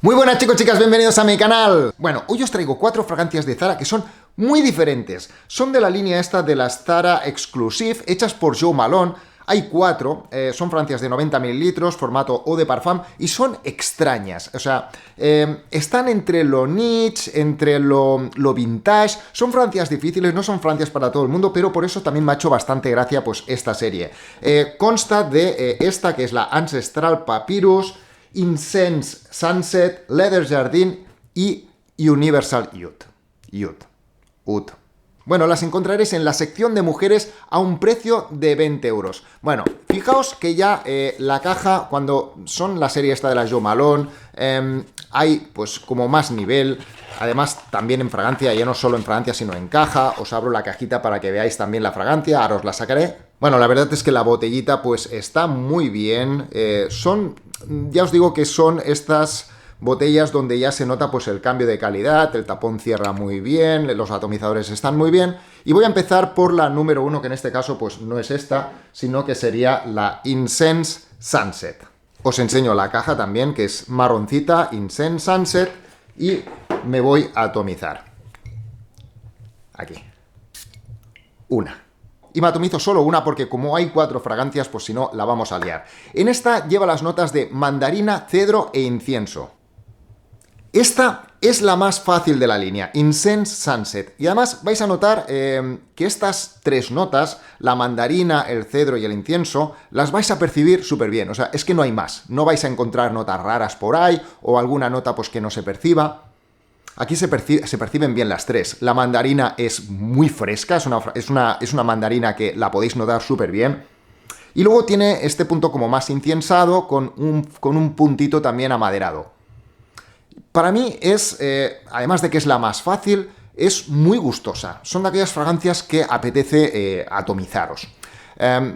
Muy buenas chicos, chicas, bienvenidos a mi canal. Bueno, hoy os traigo 4 fragancias de Zara que son muy diferentes. Son de la línea esta de las Zara Exclusive, hechas por Jo Malone. Hay 4, son fragancias de 90 mililitros, formato eau de parfum, y son extrañas. O sea, están entre lo niche, entre lo vintage. Son fragancias difíciles, no son fragancias para todo el mundo, pero por eso también me ha hecho bastante gracia pues esta serie. Consta de esta que es la Ancestral Papyrus, Incense Sunset, Leather Jardin y Universal Oud. Bueno, las encontraréis en la sección de mujeres a un precio de 20 euros. Bueno, fijaos que ya la caja, cuando son la serie esta de la Jo Malone, hay pues como más nivel. Además, también en fragancia, ya no solo en fragancia, sino en caja. Os abro la cajita para que veáis también la fragancia, ahora os la sacaré. Bueno, la verdad es que la botellita pues está muy bien. Ya os digo que son estas botellas donde ya se nota pues el cambio de calidad, el tapón cierra muy bien, los atomizadores están muy bien. Y voy a empezar por la número 1, que en este caso pues no es esta, sino que sería la Incense Sunset. Os enseño la caja también, que es marroncita, Incense Sunset, y me voy a atomizar. Aquí. Una. Y me atomizo solo una porque como hay 4 fragancias, pues si no, la vamos a liar. En esta lleva las notas de mandarina, cedro e incienso. Esta es la más fácil de la línea, Incense Sunset. Y además vais a notar que estas 3 notas, la mandarina, el cedro y el incienso, las vais a percibir súper bien. O sea, es que no hay más. No vais a encontrar notas raras por ahí o alguna nota pues que no se perciba. Aquí se perciben bien las 3. La mandarina es muy fresca, es una mandarina que la podéis notar súper bien. Y luego tiene este punto como más inciensado con un puntito también amaderado. Para mí es, además de que es la más fácil, es muy gustosa. Son de aquellas fragancias que apetece atomizaros.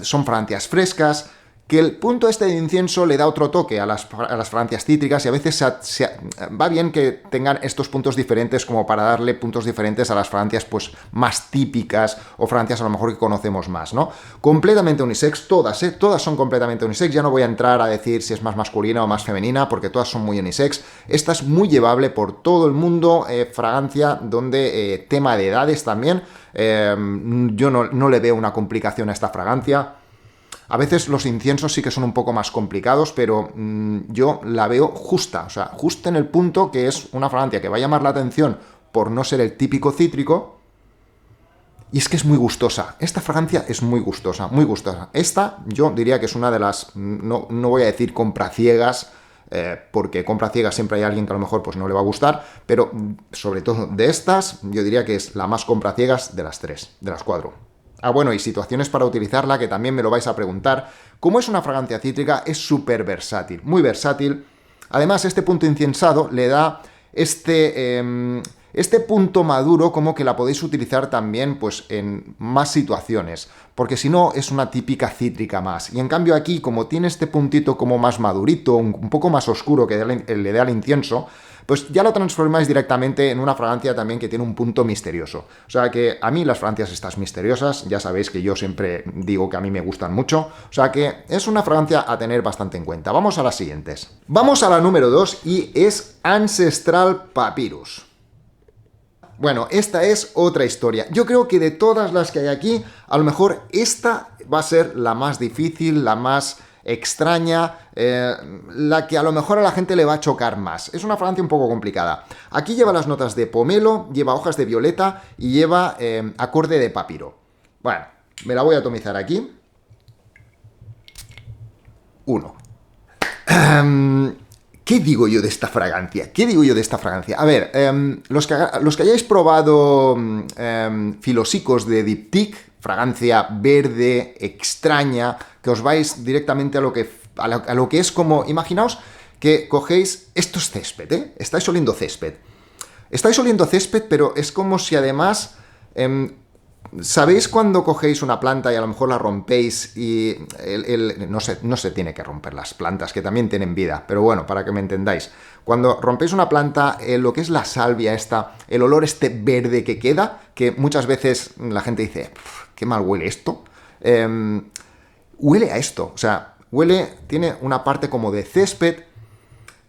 Son fragancias frescas, que el punto este de incienso le da otro toque a las fragancias cítricas y a veces va bien que tengan estos puntos diferentes como para darle puntos diferentes a las fragancias pues más típicas o fragancias a lo mejor que conocemos más, ¿no? Completamente unisex, todas son completamente unisex. Ya no voy a entrar a decir si es más masculina o más femenina porque todas son muy unisex. Esta es muy llevable por todo el mundo, fragancia donde tema de edades también. Yo no le veo una complicación a esta fragancia. A veces los inciensos sí que son un poco más complicados, pero yo la veo justa, o sea, justa en el punto que es una fragancia que va a llamar la atención por no ser el típico cítrico, y es que es muy gustosa. Esta fragancia es muy gustosa, muy gustosa. Esta yo diría que es una de las, no voy a decir compraciegas, porque compraciegas siempre hay alguien que a lo mejor pues no le va a gustar, pero sobre todo de estas, yo diría que es la más compraciegas de las 3, de las 4. Ah, bueno, y situaciones para utilizarla, que también me lo vais a preguntar. Como es una fragancia cítrica, es súper versátil, muy versátil. Además, este punto inciensado le da este punto maduro, como que la podéis utilizar también pues, en más situaciones, porque si no, es una típica cítrica más. Y en cambio aquí, como tiene este puntito como más madurito, un poco más oscuro que le da al incienso, pues ya lo transformáis directamente en una fragancia también que tiene un punto misterioso. O sea que a mí las fragancias estas misteriosas, ya sabéis que yo siempre digo que a mí me gustan mucho. O sea que es una fragancia a tener bastante en cuenta. Vamos a las siguientes. Vamos a la número 2 y es Ancestral Papyrus. Bueno, esta es otra historia. Yo creo que de todas las que hay aquí, a lo mejor esta va a ser la más difícil, la más extraña, la que a lo mejor a la gente le va a chocar más. Es una fragancia un poco complicada. Aquí lleva las notas de pomelo, lleva hojas de violeta y lleva acorde de papiro. Bueno, me la voy a atomizar aquí. 1. ¿Qué digo yo de esta fragancia? A ver, los que hayáis probado Filosicos de Diptyque, fragancia verde, extraña, que os vais directamente a lo que es como... Imaginaos que cogéis... Esto es césped, ¿eh? Estáis oliendo césped, pero es como si además... ¿Sabéis cuando cogéis una planta y a lo mejor la rompéis y no se tiene que romper las plantas, que también tienen vida, pero bueno, para que me entendáis. Cuando rompéis una planta, lo que es la salvia esta, el olor este verde que queda, que muchas veces la gente dice, qué mal huele esto, huele a esto, o sea, tiene una parte como de césped,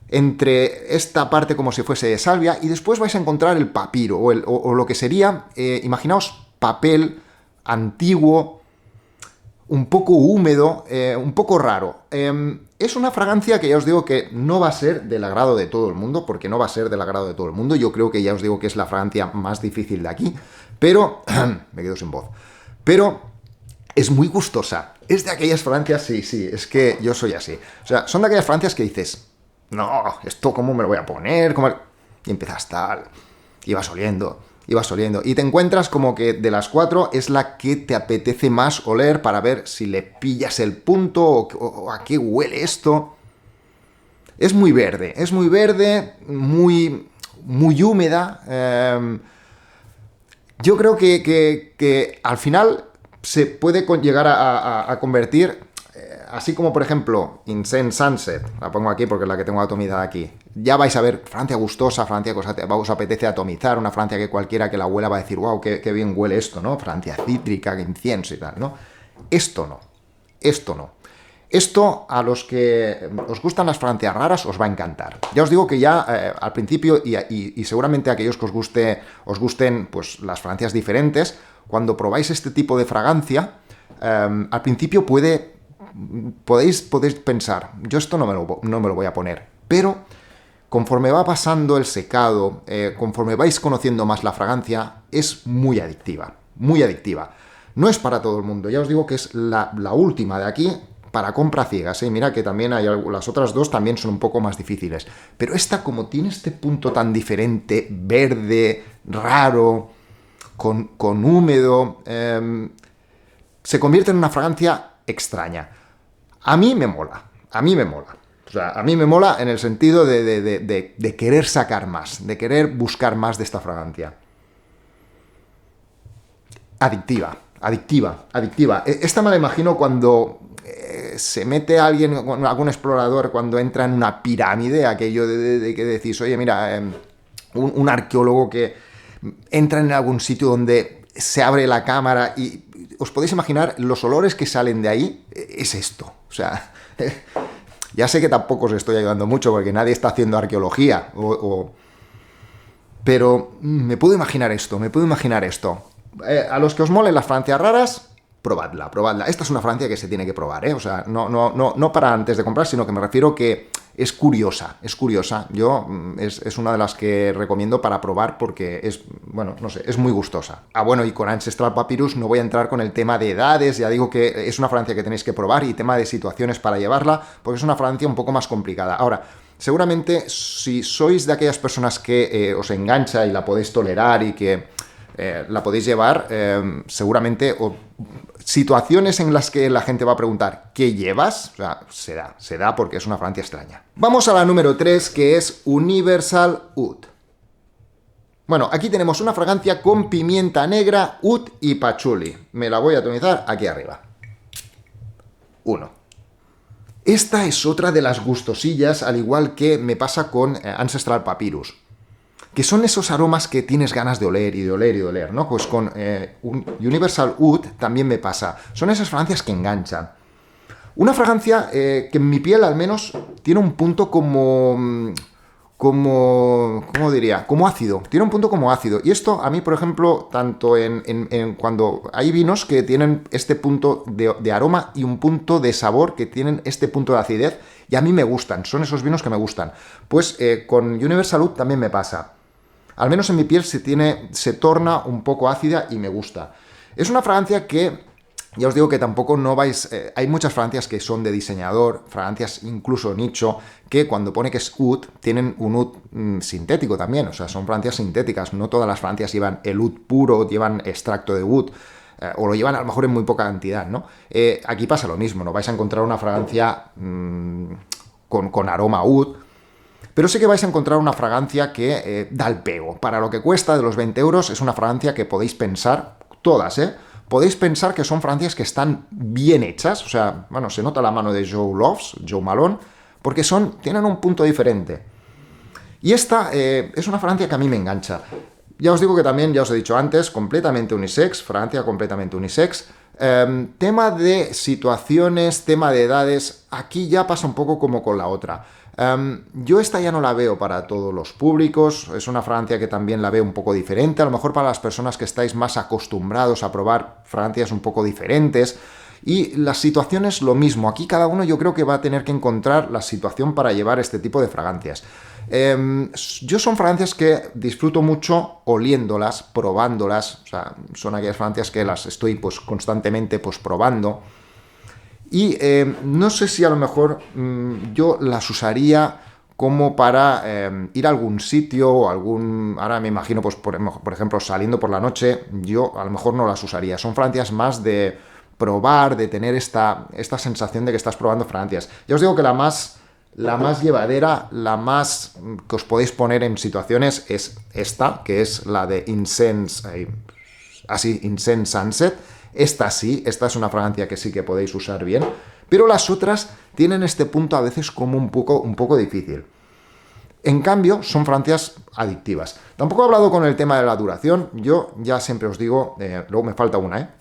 entre esta parte como si fuese de salvia, y después vais a encontrar el papiro, o lo que sería, imaginaos, papel antiguo, un poco húmedo, un poco raro. Es una fragancia que ya os digo que no va a ser del agrado de todo el mundo, porque no va a ser del agrado de todo el mundo. Yo creo que ya os digo que es la fragancia más difícil de aquí, pero... me quedo sin voz. Pero es muy gustosa. Es de aquellas fragancias, sí, es que yo soy así. O sea, son de aquellas fragancias que dices, no, ¿esto cómo me lo voy a poner? Y empiezas tal, y vas oliendo, y te encuentras como que de las 4 es la que te apetece más oler para ver si le pillas el punto o a qué huele esto. Es muy verde, muy húmeda. Yo creo que al final se puede llegar a convertir, así como por ejemplo Incense Sunset, la pongo aquí porque es la que tengo atomizada aquí. Ya vais a ver, Francia gustosa, Francia que os apetece atomizar, una Francia que cualquiera que la huela va a decir, wow, qué bien huele esto, ¿no? Francia cítrica, incienso y tal, ¿no? Esto no. Esto a los que os gustan las fragancias raras os va a encantar. Ya os digo que ya al principio, y seguramente a aquellos que os gusten pues, las fragancias diferentes, cuando probáis este tipo de fragancia, al principio podéis pensar, yo esto no me lo voy a poner, pero conforme va pasando el secado, conforme vais conociendo más la fragancia, es muy adictiva, muy adictiva. No es para todo el mundo, ya os digo que es la última de aquí, para compra ciegas, ¿eh? Mira que también las otras dos también son un poco más difíciles, pero esta como tiene este punto tan diferente, verde, raro, con húmedo, se convierte en una fragancia extraña. A mí me mola. O sea, a mí me mola en el sentido de querer sacar más, de querer buscar más de esta fragancia. Adictiva. Esta me la imagino cuando se mete alguien, algún explorador, cuando entra en una pirámide, aquello de que decís, oye, mira, un arqueólogo que entra en algún sitio donde se abre la cámara y os podéis imaginar los olores que salen de ahí, es esto. O sea, ya sé que tampoco os estoy ayudando mucho porque nadie está haciendo arqueología, pero me puedo imaginar esto. A los que os molen las fragancias raras, probadla. Esta es una fragancia que se tiene que probar, ¿eh? O sea, no para antes de comprar, sino que me refiero que es curiosa. Yo es una de las que recomiendo para probar porque es, bueno, no sé, es muy gustosa. Bueno, y con Ancestral Papyrus no voy a entrar con el tema de edades, ya digo que es una fragancia que tenéis que probar, y tema de situaciones para llevarla, porque es una fragancia un poco más complicada. Ahora, seguramente si sois de aquellas personas que os engancha y la podéis tolerar y que la podéis llevar, seguramente, o situaciones en las que la gente va a preguntar ¿qué llevas? O sea, se da porque es una fragancia extraña. Vamos a la número 3, que es Universal Oud. Bueno, aquí tenemos una fragancia con pimienta negra, oud y patchouli. Me la voy a atomizar aquí arriba. 1. Esta es otra de las gustosillas, al igual que me pasa con Ancestral Papyrus, que son esos aromas que tienes ganas de oler y de oler y de oler, ¿no? Pues con Universal Oud también me pasa. Son esas fragancias que enganchan. Una fragancia que en mi piel al menos tiene un punto ¿cómo diría? Como ácido. Tiene un punto como ácido. Y esto a mí, por ejemplo, tanto cuando hay vinos que tienen este punto de aroma y un punto de sabor que tienen este punto de acidez, y a mí me gustan. Son esos vinos que me gustan. Pues con Universal Oud también me pasa. Al menos en mi piel se torna un poco ácida y me gusta. Es una fragancia que, ya os digo que tampoco no vais... hay muchas fragancias que son de diseñador, fragancias incluso nicho, que cuando pone que es oud, tienen un oud sintético también. O sea, son fragancias sintéticas. No todas las fragancias llevan el oud puro, llevan extracto de oud, o lo llevan a lo mejor en muy poca cantidad, ¿no? Aquí pasa lo mismo, no vais a encontrar una fragancia con aroma oud, pero sí que vais a encontrar una fragancia que da el pego. Para lo que cuesta de los 20 euros, es una fragancia que podéis pensar, todas, podéis pensar que son fragancias que están bien hechas. O sea, bueno, se nota la mano de Joe Malone, porque tienen un punto diferente. Y esta es una fragancia que a mí me engancha. Ya os digo que también, ya os he dicho antes, completamente unisex, fragancia completamente unisex. Tema de situaciones, tema de edades, aquí ya pasa un poco como con la otra. Yo esta ya no la veo para todos los públicos, es una fragancia que también la veo un poco diferente, a lo mejor para las personas que estáis más acostumbrados a probar fragancias un poco diferentes. Y las situaciones lo mismo, aquí cada uno yo creo que va a tener que encontrar la situación para llevar este tipo de fragancias. Yo son fragancias que disfruto mucho oliéndolas, probándolas, o sea, son aquellas fragancias que las estoy pues constantemente pues probando. Y no sé si a lo mejor yo las usaría como para ir a algún sitio o algún... Ahora me imagino, pues por ejemplo, saliendo por la noche, yo a lo mejor no las usaría. Son fragancias más de probar, de tener esta sensación de que estás probando fragancias. Ya os digo que la más llevadera, la más que os podéis poner en situaciones es esta, que es la de Incense, Incense Sunset. Esta sí, esta es una fragancia que sí que podéis usar bien, pero las otras tienen este punto a veces como un poco difícil. En cambio, son fragancias adictivas. Tampoco he hablado con el tema de la duración, yo ya siempre os digo, luego me falta una,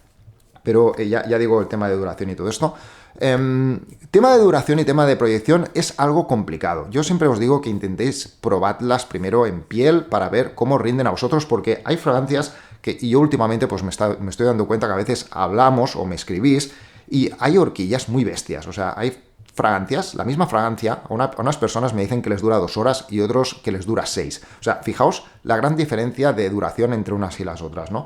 pero ya digo el tema de duración y todo esto. Tema de duración y tema de proyección es algo complicado. Yo siempre os digo que intentéis probarlas primero en piel para ver cómo rinden a vosotros, porque hay fragancias y yo últimamente pues me estoy dando cuenta que a veces hablamos o me escribís y hay horquillas muy bestias. O sea, hay fragancias, la misma fragancia, a unas personas me dicen que les dura 2 horas y otros que les dura 6. O sea, fijaos la gran diferencia de duración entre unas y las otras, ¿no?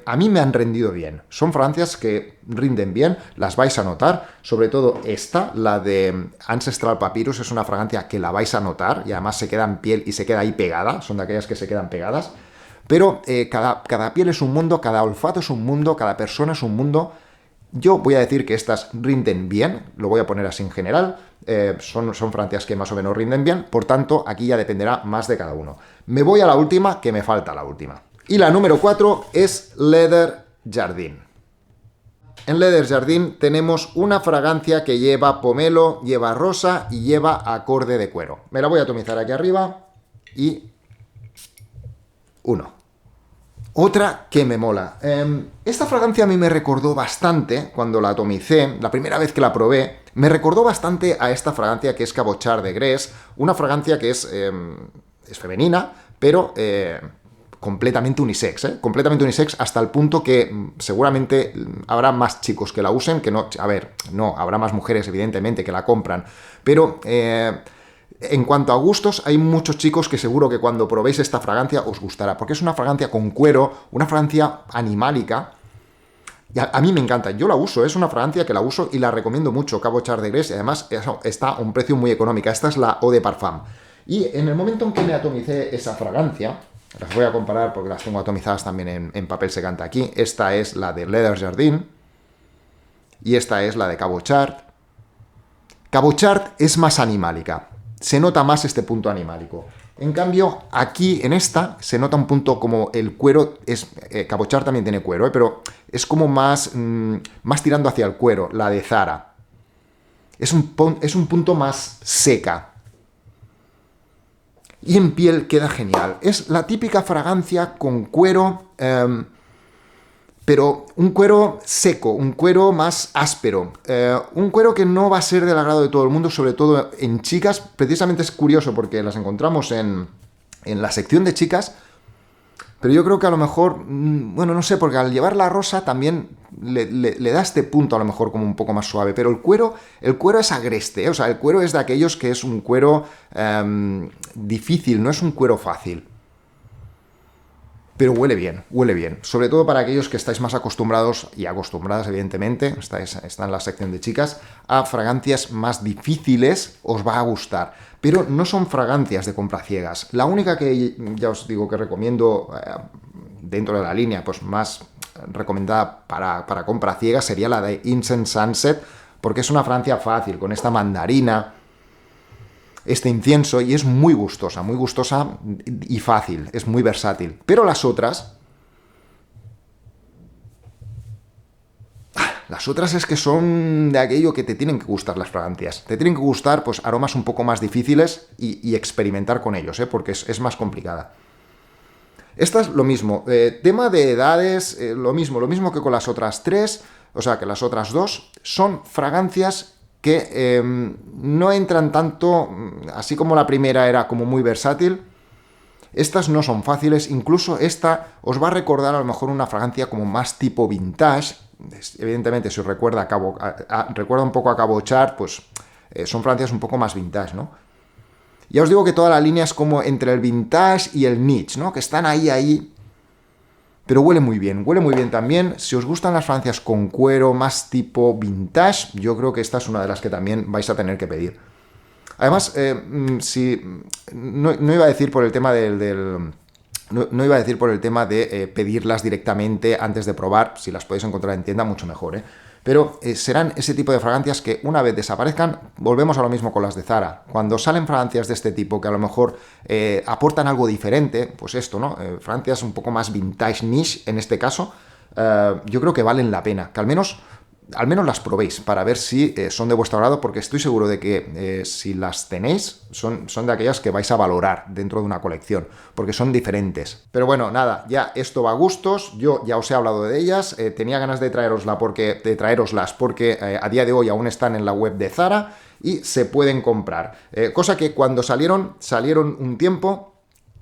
A mí me han rendido bien. Son fragancias que rinden bien, las vais a notar. Sobre todo esta, la de Ancestral Papyrus, es una fragancia que la vais a notar y además se queda en piel y se queda ahí pegada. Son de aquellas que se quedan pegadas. Pero cada piel es un mundo, cada olfato es un mundo, cada persona es un mundo. Yo voy a decir que estas rinden bien, lo voy a poner así en general, son fragancias que más o menos rinden bien, por tanto, aquí ya dependerá más de cada uno. Me voy a la última, que me falta la última. Y la número 4 es Leather Jardin. En Leather Jardin tenemos una fragancia que lleva pomelo, lleva rosa y lleva acorde de cuero. Me la voy a atomizar aquí arriba y... 1. Otra que me mola. Esta fragancia a mí me recordó bastante, cuando la atomicé, la primera vez que la probé, me recordó bastante a esta fragancia que es Cabochard de Grès, una fragancia que es femenina, pero completamente unisex, completamente unisex hasta el punto que seguramente habrá más chicos que la usen, que no, a ver, no, habrá más mujeres evidentemente que la compran, pero... En cuanto a gustos, hay muchos chicos que seguro que cuando probéis esta fragancia os gustará, porque es una fragancia con cuero, una fragancia animálica, y a mí me encanta, yo la uso, es una fragancia que la uso y la recomiendo mucho, Cabochard de Grès, y además está a un precio muy económico. Esta es la Eau de Parfum. Y en el momento en que me atomicé esa fragancia, las voy a comparar porque las tengo atomizadas también en papel secante aquí, esta es la de Leather Jardin, y esta es la de Cabochard. Cabochard es más animálica. Se nota más este punto animálico. En cambio, aquí en esta se nota un punto como el cuero, Cabochard también tiene cuero, pero es como más tirando hacia el cuero, la de Zara. Es un punto más seca. Y en piel queda genial. Es la típica fragancia con cuero, pero un cuero seco, un cuero más áspero, un cuero que no va a ser del agrado de todo el mundo, sobre todo en chicas. Precisamente es curioso porque las encontramos en la sección de chicas, pero yo creo que a lo mejor, bueno, no sé, porque al llevar la rosa también le da este punto a lo mejor como un poco más suave, pero el cuero es agreste, o sea, el cuero es de aquellos que es un cuero difícil, no es un cuero fácil. Pero huele bien, sobre todo para aquellos que estáis más acostumbrados, y acostumbradas evidentemente, está en la sección de chicas, a fragancias más difíciles, os va a gustar. Pero no son fragancias de compra ciegas. La única que ya os digo que recomiendo dentro de la línea, pues más recomendada para compra ciega, sería la de Incense Sunset, porque es una fragancia fácil, con esta mandarina, este incienso, y es muy gustosa y fácil, es muy versátil. Pero las otras es que son de aquello que te tienen que gustar las fragancias. Te tienen que gustar pues aromas un poco más difíciles y experimentar con ellos, porque es más complicada. Esta es lo mismo. Tema de edades, lo mismo que con las otras tres, o sea, que las otras dos, son fragancias que no entran tanto, así como la primera era como muy versátil. Estas no son fáciles, incluso esta os va a recordar a lo mejor una fragancia como más tipo vintage. Evidentemente, si os recuerda, recuerda un poco a Cabo Chart, pues son fragancias un poco más vintage, ¿no? Ya os digo que toda la línea es como entre el vintage y el niche, ¿no? Que están ahí, pero huele muy bien también. Si os gustan las fragancias con cuero más tipo vintage, yo creo que esta es una de las que también vais a tener que pedir. Además, no iba a decir por el tema no iba a decir por el tema de pedirlas directamente antes de probar, si las podéis encontrar en tienda, mucho mejor, ¿eh? Pero serán ese tipo de fragancias que una vez desaparezcan, volvemos a lo mismo con las de Zara. Cuando salen fragancias de este tipo que a lo mejor aportan algo diferente, pues esto, ¿no? Fragancias un poco más vintage niche en este caso, yo creo que valen la pena, que al menos las probéis para ver si son de vuestro agrado, porque estoy seguro de que si las tenéis, son de aquellas que vais a valorar dentro de una colección, porque son diferentes. Pero bueno, nada, ya esto va a gustos, yo ya os he hablado de ellas, tenía ganas de traeroslas porque a día de hoy aún están en la web de Zara y se pueden comprar. Cosa que cuando salieron un tiempo,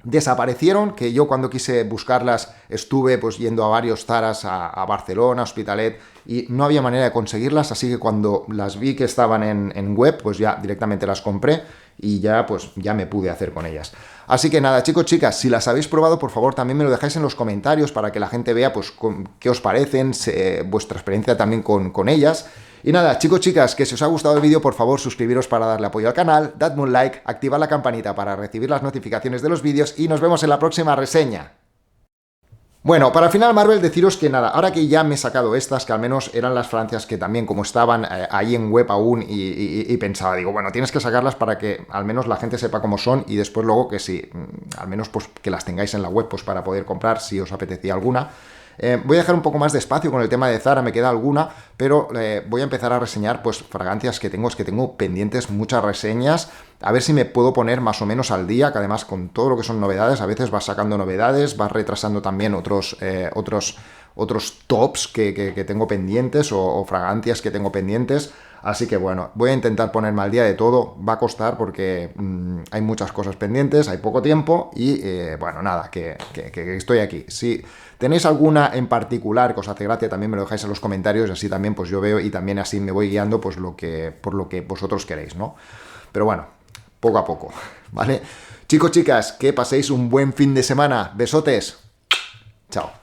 desaparecieron, que yo cuando quise buscarlas estuve pues yendo a varios Zaras, a Barcelona, Hospitalet, y no había manera de conseguirlas, así que cuando las vi que estaban en web, pues ya directamente las compré y ya pues ya me pude hacer con ellas. Así que nada, chicos, chicas, si las habéis probado, por favor también me lo dejáis en los comentarios para que la gente vea pues qué os parecen, vuestra experiencia también con ellas. Y nada, chicos, chicas, que si os ha gustado el vídeo, por favor, suscribiros para darle apoyo al canal, dadme un like, activad la campanita para recibir las notificaciones de los vídeos y nos vemos en la próxima reseña. Bueno, para el final, Marvel, deciros que nada, ahora que ya me he sacado estas, que al menos eran las fragancias que también, como estaban ahí en web aún, y pensaba, digo, bueno, tienes que sacarlas para que al menos la gente sepa cómo son y después luego que si, al menos pues que las tengáis en la web pues para poder comprar si os apetecía alguna. Voy a dejar un poco más de espacio con el tema de Zara, me queda alguna, pero voy a empezar a reseñar pues fragancias que tengo pendientes muchas reseñas, a ver si me puedo poner más o menos al día, que además con todo lo que son novedades, a veces vas sacando novedades, vas retrasando también otros tops que tengo pendientes o fragancias que tengo pendientes. Así que bueno, voy a intentar ponerme al día de todo, va a costar porque hay muchas cosas pendientes, hay poco tiempo y bueno, nada, que estoy aquí. Si tenéis alguna en particular que os hace gracia, también me lo dejáis en los comentarios y así también pues yo veo y también así me voy guiando pues por lo que vosotros queréis, ¿no? Pero bueno, poco a poco, ¿vale? Chicos, chicas, que paséis un buen fin de semana. Besotes. Chao.